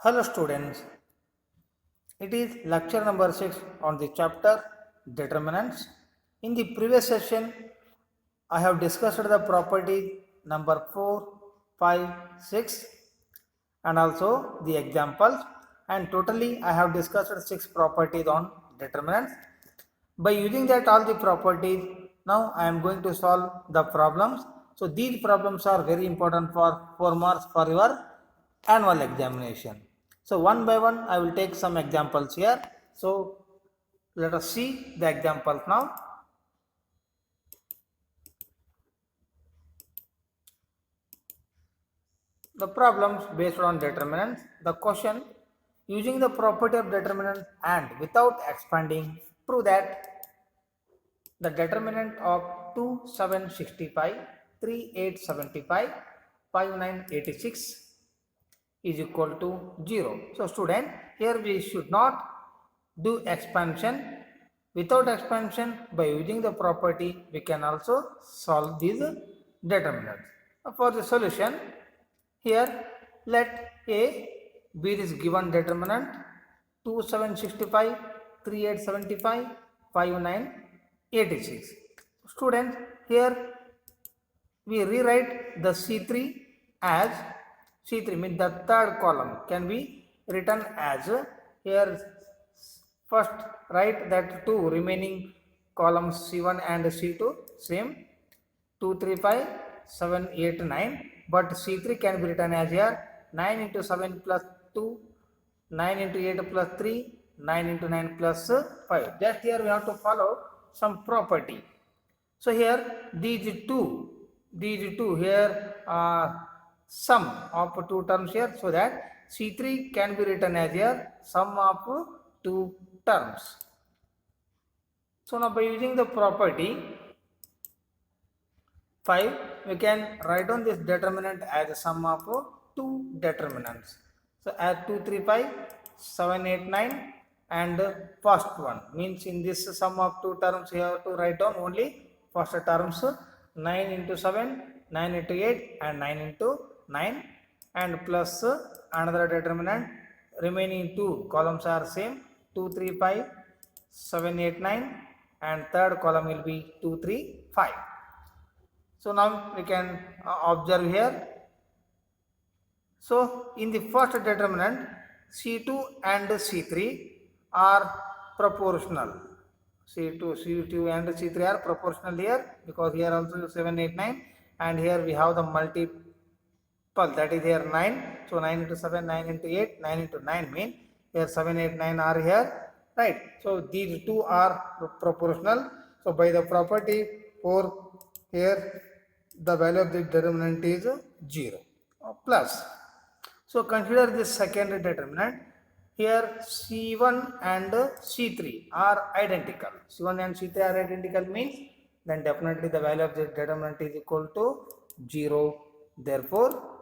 Hello students, it is lecture number 6 on the chapter determinants. In the previous session, I have discussed the property number 4, 5, 6 and also the examples, and totally I have discussed 6 properties on determinants. By using that all the properties, now I am going to solve the problems. So these problems are very important for 4 marks for your annual examination. So one by one I will take some examples here. So let us see the examples now. The problems based on determinants. The question: using the property of determinant and without expanding, prove that the determinant of 2, 7, 65, 3, 8, 75, 5, 9, 86 is equal to 0. So student, here we should not do expansion. Without expansion, by using the property, we can also solve these determinants. For the solution, here let A be this given determinant 2, 7, 65, 3, 8, 75, 5, 9, 86. Students, here we rewrite the C3 as C3 means the third column can be written as here. First write that two remaining columns C1 and C2 same 2, 3, 5, 7, 8, 9, but C3 can be written as here 9 into 7 plus 2, 9 into 8 plus 3, 9 into 9 plus 5. Just here we have to follow some property. So here these two here sum of two terms here, so that C3 can be written as here sum of two terms. So now by using the property 5, we can write down this determinant as a sum of two determinants. So as 2, 3, 5, 7, 8, 9 and first one means in this sum of two terms you have to write down only first terms 9 into 7, 9 into 8 and 9 into 9 and plus another determinant. Remaining two columns are same 2, 3, 5, 7, 8, 9 and third column will be 2, 3, 5. So now we can observe here. So in the first determinant, C2 and C3 are proportional. C2 and C3 are proportional here, because here also 7, 8, 9 and here we have the multiple, that is here 9. So 9 into 7, 9 into 8, 9 into 9 mean here 7, 8, 9 are here, right. So these two are proportional. So by the property 4, here the value of the determinant is 0 plus. So consider this second determinant. Here C1 and C3 are identical. C1 and C3 are identical means then definitely the value of the determinant is equal to 0. Therefore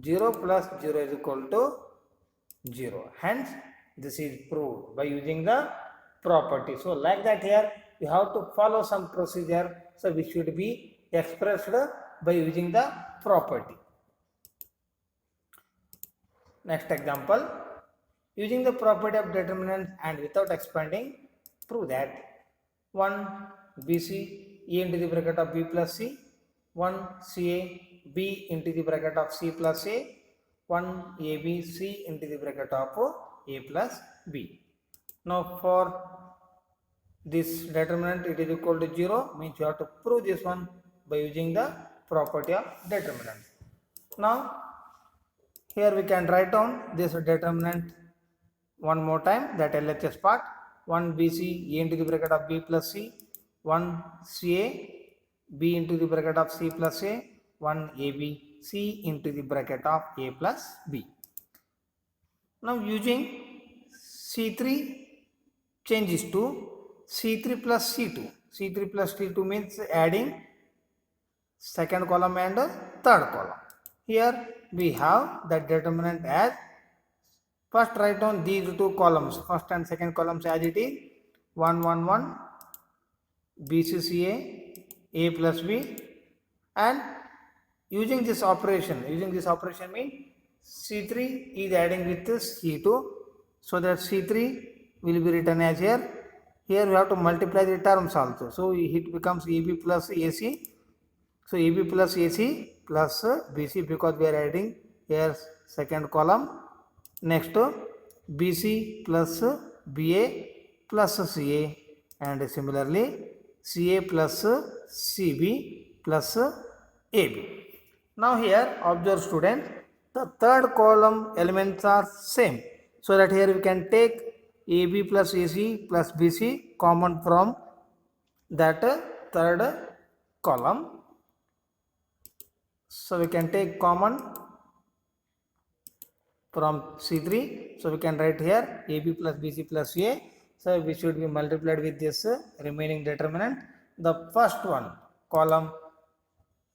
0 plus 0 is equal to 0. Hence this is proved by using the property. So like that here you have to follow some procedure. So which should be expressed by using the property. Next example, using the property of determinant and without expanding, prove that 1 BC A into the bracket of B plus C, 1 CA B into the bracket of C plus A, 1 AB C into the bracket of A plus B. Now for this determinant it is equal to 0 means you have to prove this one by using the property of determinant. Now here we can write down this determinant one more time, that LHS part. 1 BC A into the bracket of B plus C, 1 CA B into the bracket of C plus A, 1 AB C into the bracket of A plus B. Now using C3 changes to C3 plus C2. C3 plus C2 means adding second column and third column. Here we have the determinant as, first write down these two columns, first and second columns as it is 1, 1, 1 BCCA A plus B, and using this operation means C3 is adding with C2, so that C3 will be written as here. Here we have to multiply the terms also. So it becomes AB plus AC. So AB plus AC plus BC, because we are adding here second column. Next BC plus BA plus CA, and similarly CA plus CB plus AB. Now here observe student, the third column elements are same, so that here we can take AB plus AC plus BC common from that third column. So we can take common from C3, so we can write here AB plus BC plus A. So we should be multiplied with this remaining determinant. The first one column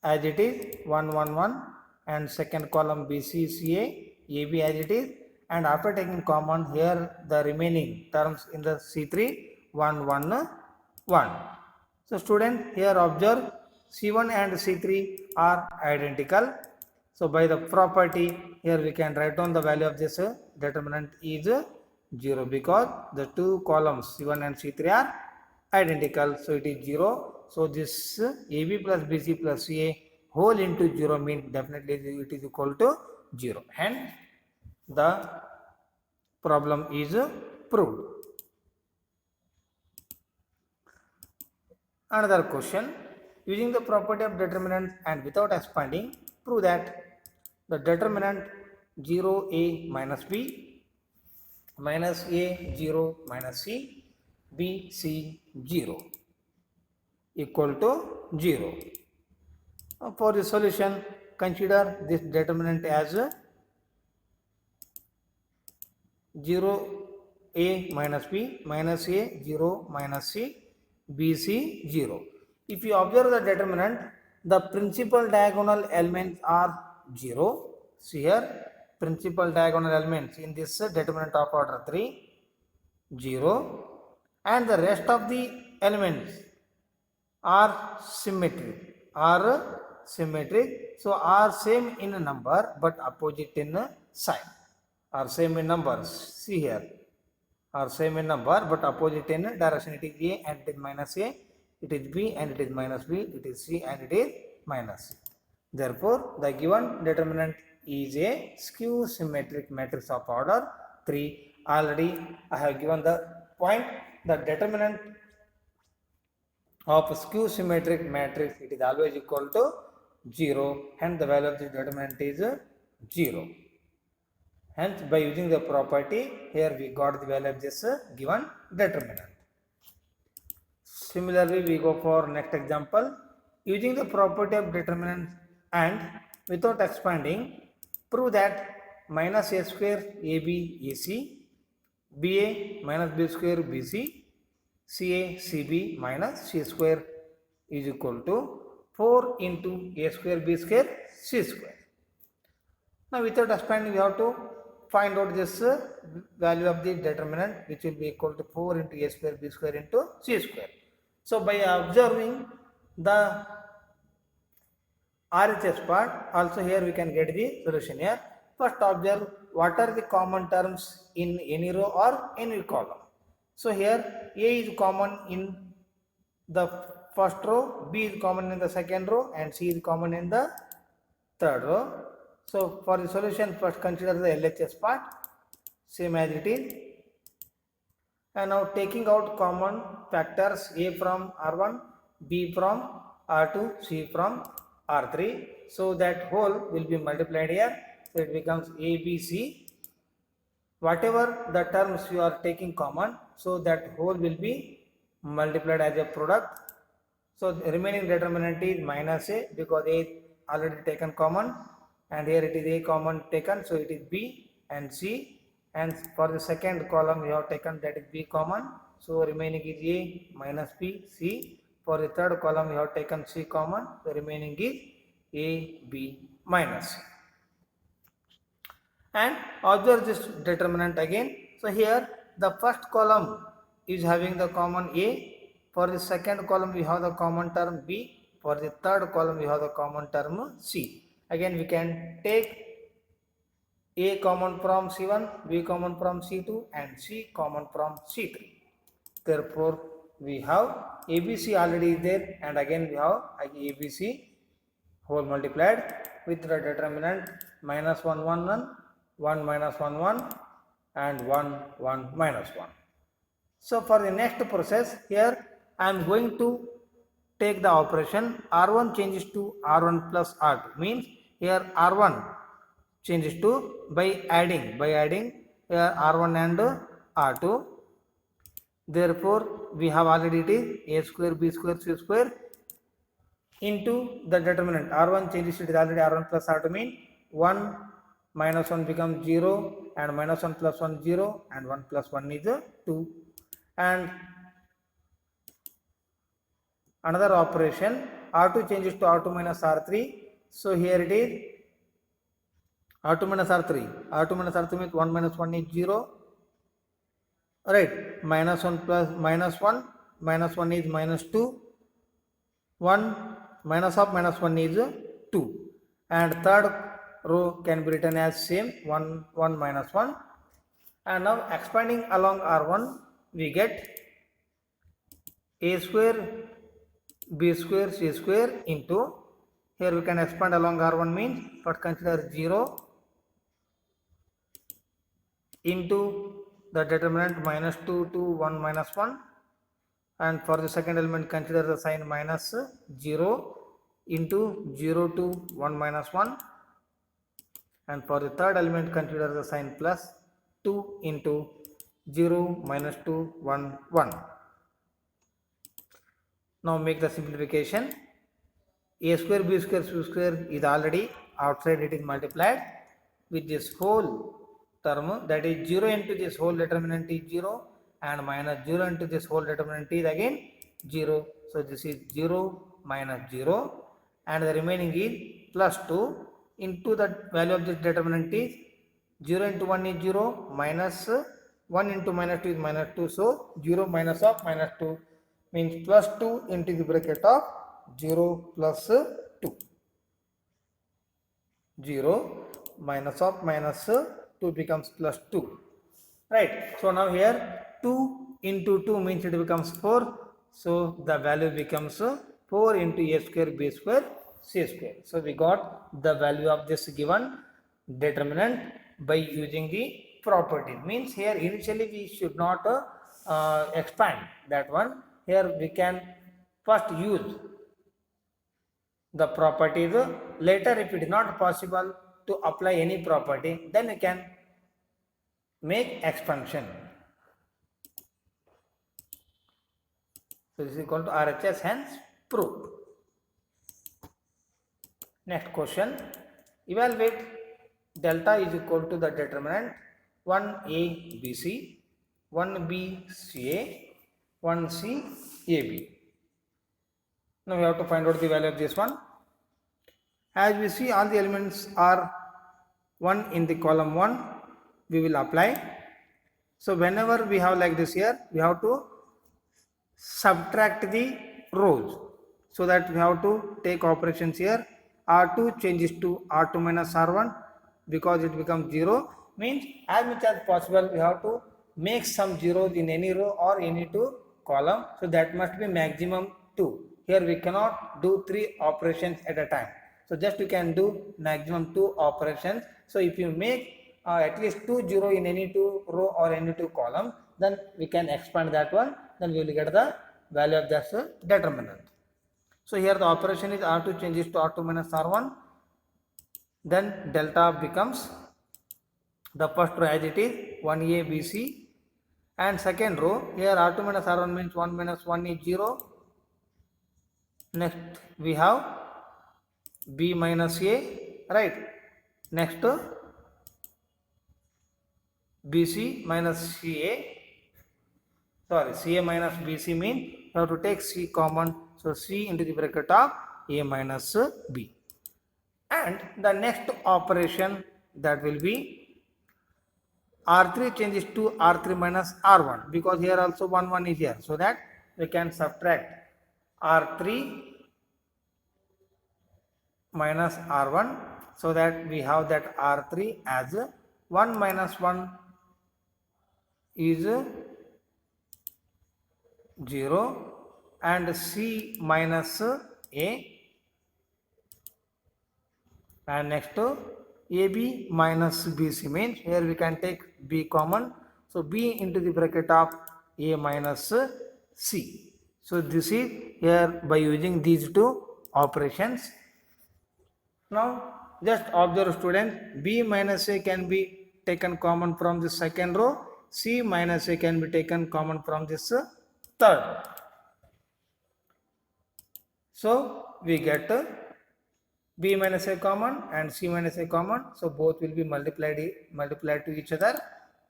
as it is 1 1 1, and second column BC CA AB as it is, and after taking common here the remaining terms in the C3 1 1 1. So student, here observe C1 and C3 are identical. So by the property, here we can write down the value of this determinant is 0, because the two columns C1 and C3 are identical, so it is 0. So this AB plus BC plus CA whole into 0 means definitely it is equal to 0. Hence the problem is proved. Another question, using the property of determinant and without expanding, prove that the determinant 0A minus B minus A 0 minus C B C 0 equal to 0. For the solution, consider this determinant as 0A minus B minus A 0 minus C B C 0. If you observe the determinant, the principal diagonal elements are 0. See here, principal diagonal elements in this determinant of order 3, 0, and the rest of the elements are symmetric, so are same in number but opposite in sign, are same in numbers. See here, are same in number but opposite in direction. It is A and it is minus A, it is B and it is minus B, it is C and it is minus C. Therefore, the given determinant is a skew symmetric matrix of order 3. Already I have given the point, the determinant of skew symmetric matrix, it is always equal to 0, hence the value of the determinant is 0. Hence by using the property, here we got the value of this given determinant. Similarly, we go for next example. Using the property of determinant and without expanding, prove that minus A square AB AC, BA minus B square BC, CA CB minus C square is equal to 4 into A square B square C square. Now without expanding, we have to find out this value of the determinant, which will be equal to 4 into A square B square into C square. So by observing the RHS part, also here we can get the solution here. First observe what are the common terms in any row or any column. So here A is common in the first row, B is common in the second row, and C is common in the third row. So for the solution, first consider the LHS part, same as it is. And now taking out common factors, A from R1, B from R2, C from R3. So that whole will be multiplied here. So it becomes ABC. Whatever the terms you are taking common, so that whole will be multiplied as a product. So the remaining determinant is minus A, because A is already taken common, and here it is A common taken, so it is B and C. And for the second column we have taken that is B common, so remaining is A minus B C. For the third column we have taken C common, the remaining is A B minus C. And observe this determinant again. So here the first column is having the common A, for the second column we have the common term B, for the third column we have the common term C. Again we can take A common from C1, B common from C2 and C common from C3. Therefore, we have ABC already there and again we have ABC whole multiplied with the determinant minus 1 1 1, 1 minus 1 1 and 1 1 minus 1. So for the next process, here I am going to take the operation R1 changes to R1 plus R2, means here R1 changes to by adding here R1 and R2. Therefore we have already it is A square B square C square into the determinant R1 changes to it is already R1 plus R2, mean 1 minus 1 becomes 0 and minus 1 plus 1 0 and 1 plus 1 is 2. And another operation R2 changes to R2 minus R3. So here it is R2 minus R3 means 1 minus 1 is 0, right, minus 1 plus minus 1 is minus 2, 1 minus of minus 1 is 2, and third row can be written as same 1 1 minus 1. And now expanding along R1 we get A square B square C square into, here we can expand along R1 means first consider 0 into the determinant minus 2 to 1 minus 1, and for the second element consider the sign minus 0 into 0 to 1 minus 1, and for the third element consider the sign plus 2 into 0 minus 2 1 1. Now make the simplification. A square B square C square is already outside, it is multiplied with this whole term, that is 0 into this whole determinant is 0 and minus 0 into this whole determinant is again 0. So this is 0 minus 0 and the remaining is plus 2 into the value of this determinant is 0 into 1 is 0, minus 1 into minus 2 is minus 2. So 0 minus of minus 2 means plus 2 into the bracket of 0 plus 2. 0 minus of minus 2 becomes plus 2, right. So now here 2 into 2 means it becomes 4. So the value becomes 4 into A square B square C square. So we got the value of this given determinant by using the property. Means here initially we should not expand that one. Here we can first use the properties. Later if it is not possible to apply any property, then we can make expansion. So this is equal to RHS, hence proved. Next question, evaluate delta is equal to the determinant 1A BC, 1B CA, 1C AB. Now we have to find out the value of this one. As we see all the elements are 1 in the column 1, we will apply. So whenever we have like this here, we have to subtract the rows, so that we have to take operations here. R2 changes to R2 minus R1 because it becomes 0, means as much as possible we have to make some zeros in any row or any two column. So that must be maximum 2. Here we cannot do 3 operations at a time. So just you can do maximum 2 operations. So if you make at least 2 0 in any 2 row or any 2 column, then we can expand that one, then we will get the value of that determinant. So here the operation is R2 changes to R2 minus R1, then delta becomes the first row as it is 1A BC, and second row here R2 minus R1 means 1 minus 1 is 0. Next we have B minus A, right. Next BC minus CA, sorry, CA minus BC means you have to take C common. So C into the bracket of A minus B. And the next operation, that will be R3 changes to R3 minus R1, because here also 1 1 is here. So that we can subtract R3 minus R1, so that we have that R3 as 1 minus 1 is 0 and C minus A, and next AB minus BC means here we can take B common, so B into the bracket of A minus C. So this is here by using these two operations. Now just observe student, B minus A can be taken common from the second row, C minus A can be taken common from this third. So we get B minus A common and C minus A common, so both will be multiplied to each other.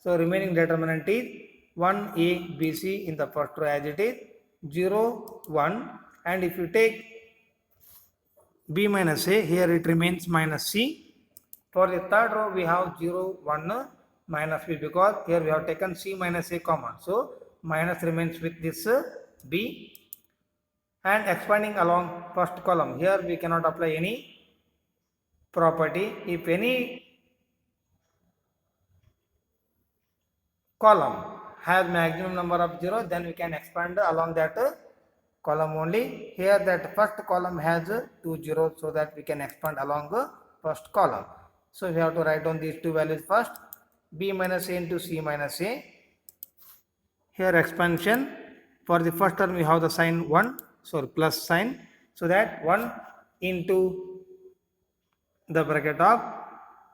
So remaining determinant is 1A BC in the first row as it is, 0 1, and if you take B minus A, here it remains minus C. For the third row we have 0 1 minus B, because here we have taken C minus A common, so minus remains with this B. And expanding along first column, here we cannot apply any property. If any column has maximum number of 0, then we can expand along that column only. Here that first column has 2 zeros, so that we can expand along first column. So we have to write down these two values first, B minus A into C minus A. Here expansion, for the first term we have the sign 1, so plus sign, so that 1 into the bracket of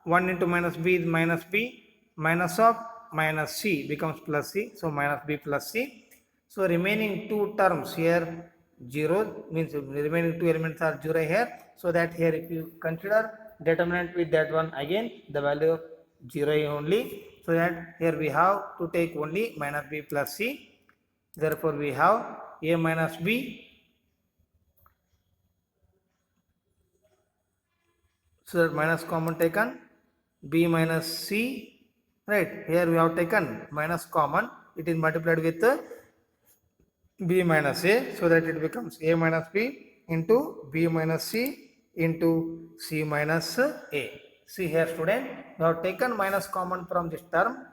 1 into minus B is minus B, minus of minus C becomes plus C, so minus B plus C. So remaining two terms here 0 means remaining two elements are 0 here, so that here if you consider determinant with that one, again the value of 0 only, so that here we have to take only minus B plus C. Therefore we have A minus B, so that minus common taken, B minus C, right, here we have taken minus common, it is multiplied with B minus A, so that it becomes A minus B into B minus C into C minus A. See here student, we have taken minus common from this term,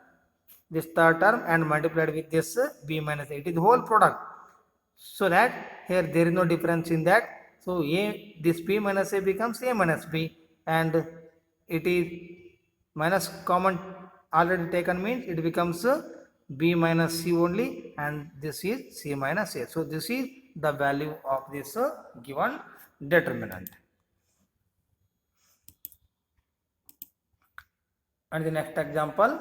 this third term, and multiplied with this B minus A, it is the whole product, so that here there is no difference in that. So this B minus A becomes A minus B, and it is minus common already taken means it becomes B minus C only, and this is C minus A. So this is the value of this given determinant. And the next example,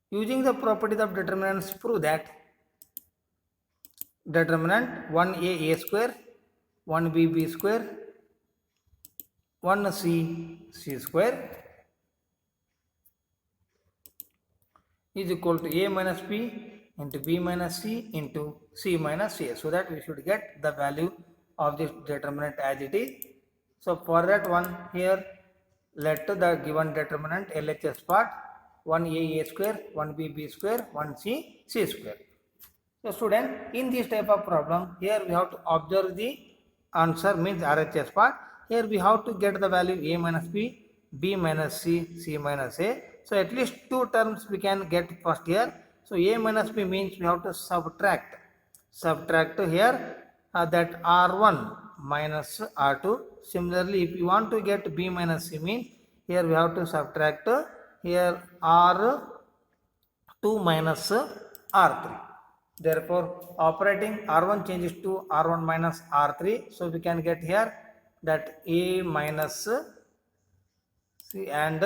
using the properties of determinants, prove that determinant 1A square, 1B B square, 1C C square is equal to A minus B into B minus C into C minus A, so that we should get the value of this determinant as it is. So for that one, here let the given determinant LHS part 1A square, 1B B square, 1C C square. So student, in this type of problem, here we have to observe the answer means RHS part. Here we have to get the value A minus B, B minus C, C minus A. So at least two terms we can get first here. So A minus B means we have to subtract here that R1 minus R2. Similarly, if you want to get B minus C means here we have to subtract here R2 minus R3. Therefore, operating R1 changes to R1 minus R3. So we can get here that A minus C, and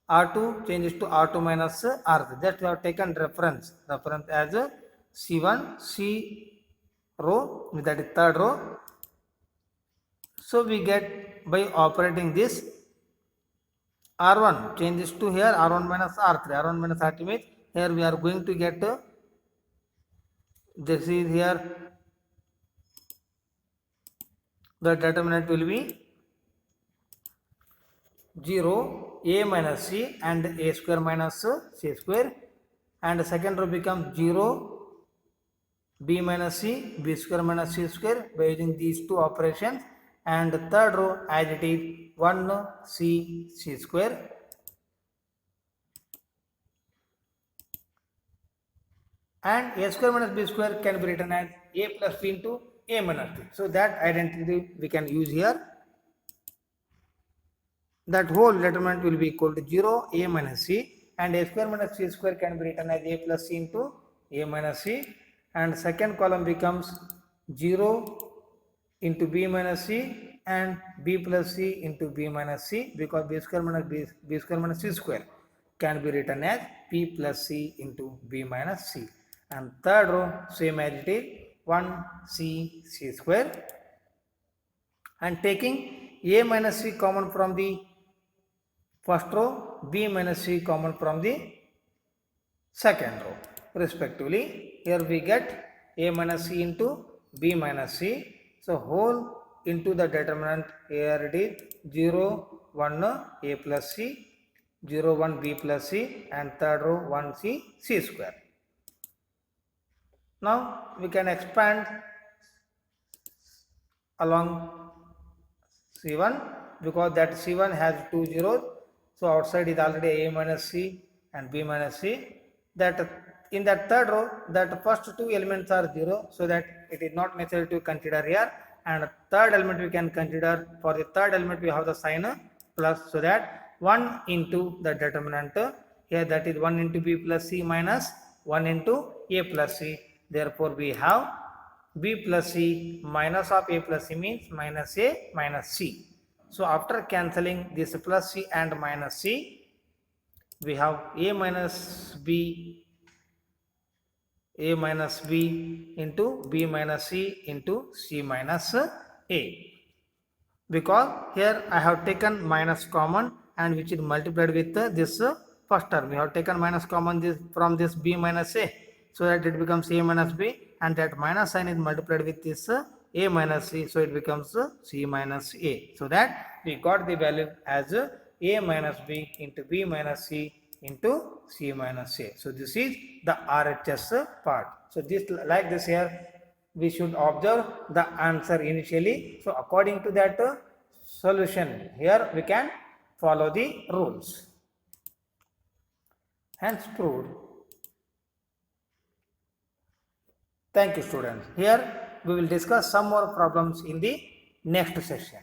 R2 changes to R2 minus R3. That we have taken reference as C1, C row, that is third row. So we get by operating this R1 changes to here R1 minus R3. R1 minus R3 means here we are going to get this is here the determinant will be 0 A minus C and A square minus C square, and the second row becomes 0 B minus C, B square minus C square by using these two operations, and the third row as it is 1 C, C square. and a square minus b square can be written as a plus b into a minus b. So that identity we can use here. That whole determinant will be equal to 0 a minus c, and a square minus c square can be written as a plus c into a minus c, and second column becomes 0 into b minus c and b plus c into b minus c, because b square minus b square minus c square can be written as p plus c into b minus c. And third row same as it is 1c c square, and taking a minus c common from the first row, b minus c common from the second row respectively. Here we get a minus c into b minus c. So whole into the determinant, here it is 0 1 a plus c, 0 1 b plus c, and third row 1 c c square. Now we can expand along c1, because that c1 has two zeros. So outside is already a minus c and b minus c. That in that third row, that first two elements are 0, so that it is not necessary to consider here. And third element we can consider. For the third element we have the sign plus, so that 1 into the determinant here, that is 1 into b plus c minus 1 into a plus c. Therefore we have b plus c minus of a plus c means minus a minus c. So after cancelling this plus c and minus c, we have a minus b into b minus c into c minus a, because here I have taken minus common, and which is multiplied with this first term. We have taken minus common from this b minus a, so that it becomes a minus b, and that minus sign is multiplied with this a minus c, so it becomes c minus a. So that we got the value as a minus b into b minus c into c minus a. So this is the RHS part. So this, like this here, we should observe the answer initially. So according to that solution, here we can follow the rules. Hence proved. Thank you, students. Here we will discuss some more problems in the next session.